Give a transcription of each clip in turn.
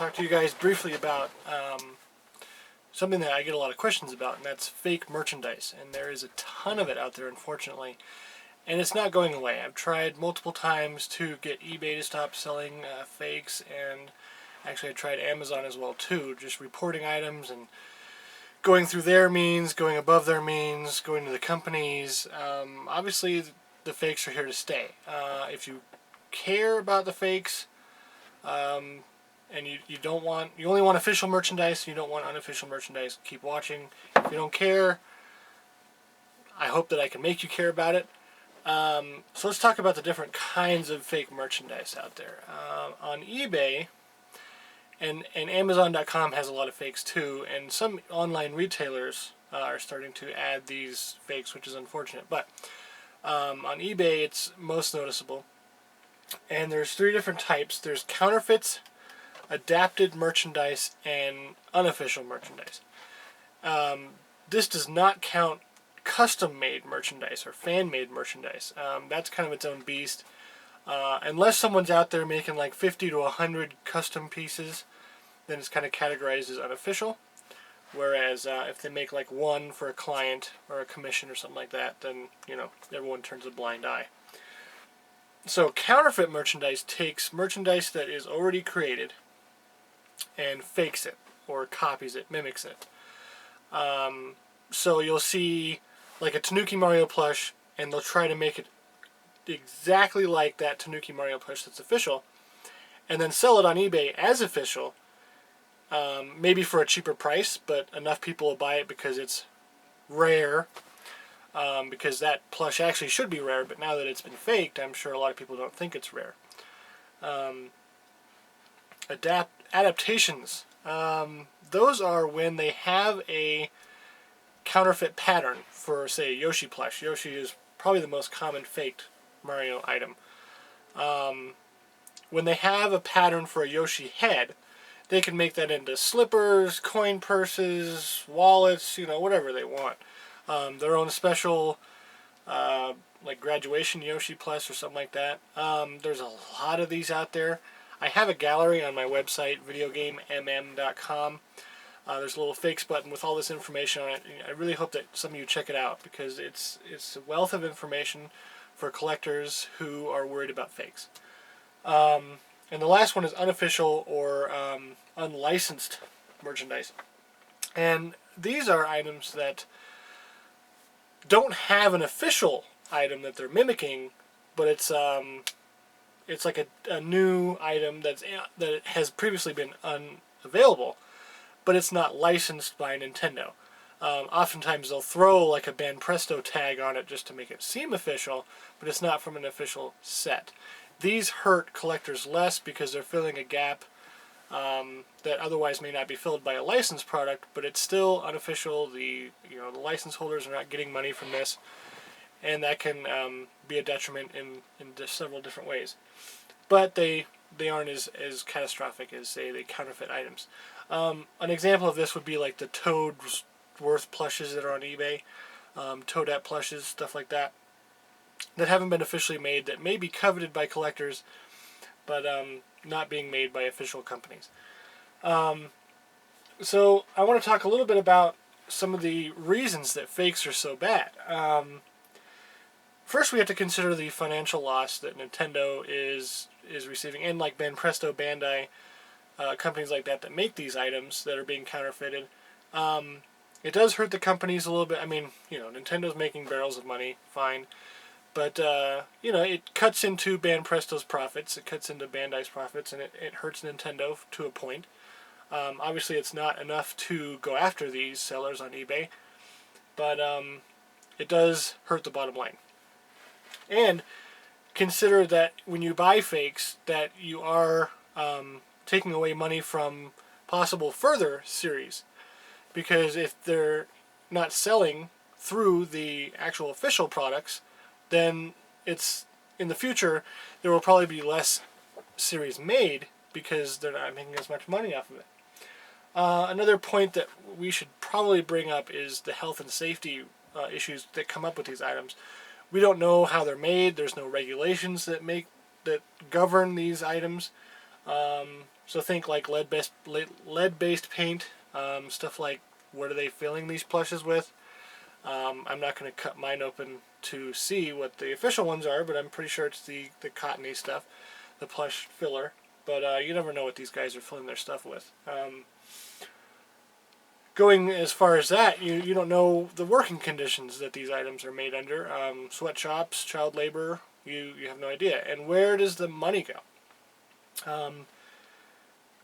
talk to you guys briefly about something that I get a lot of questions about, and that's fake merchandise. And there is a ton of it out there, unfortunately, and it's not going away. I've tried multiple times to get eBay to stop selling fakes, and actually I tried Amazon as well too, just reporting items and going through their means, going above their means, going to the companies. Obviously the fakes are here to stay. If you care about the fakes, and you only want official merchandise, you don't want unofficial merchandise, keep watching. If you don't care, I hope that I can make you care about it. So let's talk about the different kinds of fake merchandise out there. On eBay, and Amazon.com has a lot of fakes too, and some online retailers are starting to add these fakes, which is unfortunate. But on eBay, it's most noticeable. And there's three different types. There's counterfeits, adapted merchandise, and unofficial merchandise. This does not count custom-made merchandise or fan-made merchandise. That's kind of its own beast. Unless someone's out there making like 50 to 100 custom pieces, then it's kind of categorized as unofficial. Whereas if they make like one for a client or a commission or something like that, then everyone turns a blind eye. So counterfeit merchandise takes merchandise that is already created and fakes it or copies it, mimics it. So you'll see like a Tanuki Mario plush, and they'll try to make it exactly like that Tanuki Mario plush that's official, and then sell it on eBay as official, maybe for a cheaper price, but enough people will buy it because it's rare. Because that plush actually should be rare, but now that it's been faked, I'm sure a lot of people don't think it's rare. Adaptations. Those are when they have a counterfeit pattern for, say, Yoshi plush. Yoshi is probably the most common faked Mario item. When they have a pattern for a Yoshi head, they can make that into slippers, coin purses, wallets, whatever they want. Their own special, like graduation Yoshi plush or something like that. There's a lot of these out there. I have a gallery on my website, videogamemm.com. There's a little fakes button with all this information on it. I really hope that some of you check it out, because it's a wealth of information for collectors who are worried about fakes. And the last one is unofficial or unlicensed merchandise. And these are items that don't have an official item that they're mimicking, but it's like a new item that has previously been unavailable, but it's not licensed by Nintendo. Oftentimes they'll throw like a Banpresto tag on it just to make it seem official, but it's not from an official set. These hurt collectors less because they're filling a gap that otherwise may not be filled by a licensed product, but it's still unofficial. The license holders are not getting money from this, and that can be a detriment in several different ways. But they aren't as catastrophic as, say, the counterfeit items. An example of this would be like the Toadworth plushes that are on eBay, Toadette plushes, stuff like that haven't been officially made, that may be coveted by collectors, but not being made by official companies. So I want to talk a little bit about some of the reasons that fakes are so bad. First, we have to consider the financial loss that Nintendo is receiving, and like Banpresto, Bandai, companies like that make these items that are being counterfeited. It does hurt the companies a little bit. I mean, Nintendo's making barrels of money, fine. But, it cuts into Banpresto's profits, it cuts into Bandai's profits, and it hurts Nintendo to a point. Obviously, it's not enough to go after these sellers on eBay, but it does hurt the bottom line. And consider that when you buy fakes, that you are taking away money from possible further series. Because if they're not selling through the actual official products, then it's in the future there will probably be less series made because they're not making as much money off of it. Another point that we should probably bring up is the health and safety issues that come up with these items. We don't know how they're made. There's no regulations that govern these items. So think like lead-based paint, stuff like what are they filling these plushes with. I'm not going to cut mine open to see what the official ones are, but I'm pretty sure it's the cottony stuff, the plush filler. But you never know what these guys are filling their stuff with. Going as far as that, you don't know the working conditions that these items are made under. Sweatshops, child labor, you have no idea. And where does the money go?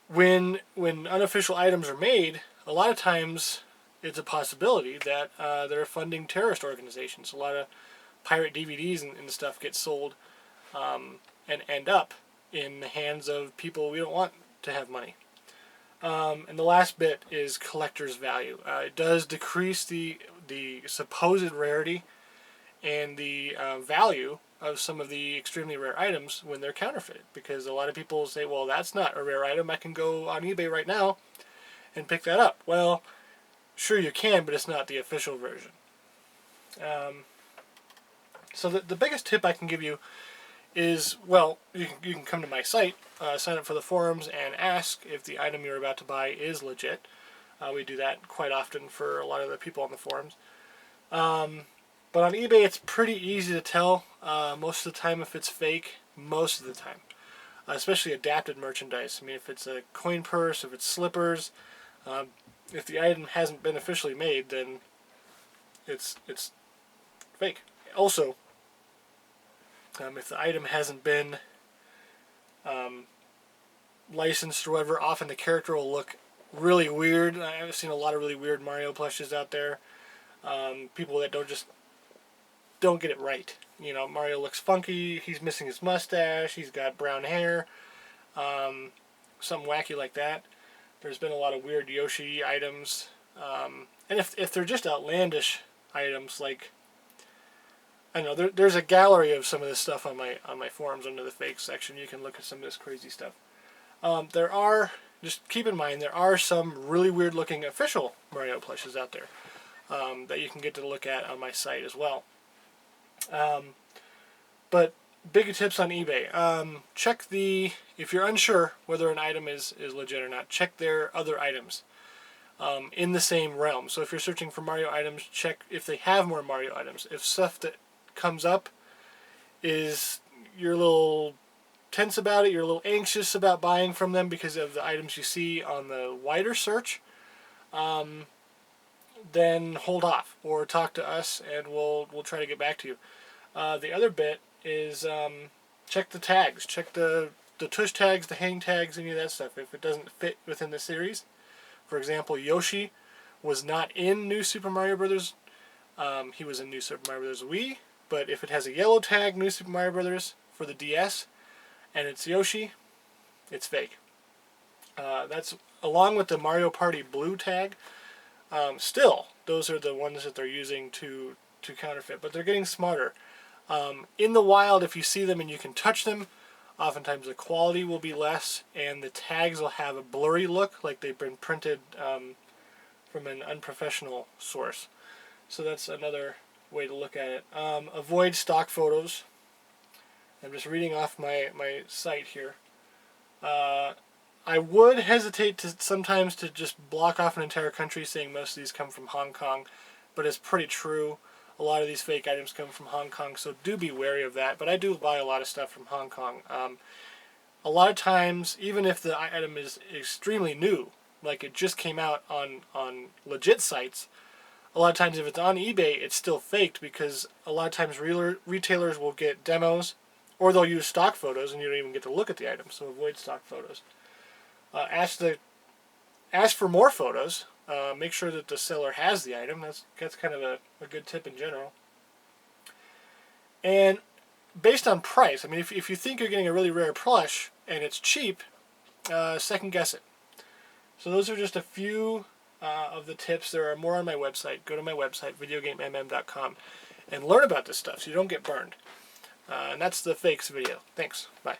When unofficial items are made, a lot of times it's a possibility that they're funding terrorist organizations. A lot of pirate DVDs and stuff get sold and end up in the hands of people we don't want to have money. And the last bit is collector's value. It does decrease the supposed rarity and the value of some of the extremely rare items when they're counterfeited, because a lot of people say, well, that's not a rare item, I can go on eBay right now and pick that up. Well, sure you can, but it's not the official version. So the biggest tip I can give you is, well, you can come to my site, sign up for the forums, and ask if the item you're about to buy is legit. We do that quite often for a lot of the people on the forums. But on eBay, it's pretty easy to tell most of the time if it's fake, most of the time. Especially adapted merchandise. I mean, if it's a coin purse, if it's slippers, if the item hasn't been officially made, then it's fake. Also, if the item hasn't been licensed or whatever, often the character will look really weird. I've seen a lot of really weird Mario plushes out there. People that don't get it right. You know, Mario looks funky, he's missing his mustache, he's got brown hair, something wacky like that. There's been a lot of weird Yoshi items. And if they're just outlandish items, like, I don't know, there's a gallery of some of this stuff on my forums under the fake section. You can look at some of this crazy stuff. There are, just keep in mind, there are some really weird looking official Mario plushes out there that you can get to look at on my site as well. But big tips on eBay. Check if you're unsure whether an item is legit or not, check their other items in the same realm. So if you're searching for Mario items, check if they have more Mario items. If stuff that comes up is you're a little tense about it, you're a little anxious about buying from them because of the items you see on the wider search, then hold off or talk to us and we'll try to get back to you. The other bit is check the tags, check the tush tags, the hang tags, any of that stuff. If it doesn't fit within the series, for example, Yoshi was not in New Super Mario Bros. He was in New Super Mario Bros. Wii, but if it has a yellow tag, New Super Mario Bros. For the DS, and it's Yoshi, it's fake. That's along with the Mario Party blue tag. Still, those are the ones that they're using to counterfeit, but they're getting smarter. In the wild, if you see them and you can touch them, oftentimes the quality will be less, and the tags will have a blurry look, like they've been printed from an unprofessional source. So that's another way to look at it. Avoid stock photos. I'm just reading off my site here. I would hesitate to sometimes to just block off an entire country saying most of these come from Hong Kong, but it's pretty true. A lot of these fake items come from Hong Kong, so do be wary of that. But I do buy a lot of stuff from Hong Kong. A lot of times, even if the item is extremely new, like it just came out on legit sites, a lot of times if it's on eBay, it's still faked because a lot of times retailers will get demos, or they'll use stock photos and you don't even get to look at the item, so avoid stock photos. Ask for more photos. Make sure that the seller has the item. That's kind of a good tip in general. And based on price, I mean, if you think you're getting a really rare plush and it's cheap, second guess it. So those are just a few of the tips. There are more on my website. Go to my website, videogamemm.com, and learn about this stuff so you don't get burned. And that's the fakes video. Thanks. Bye.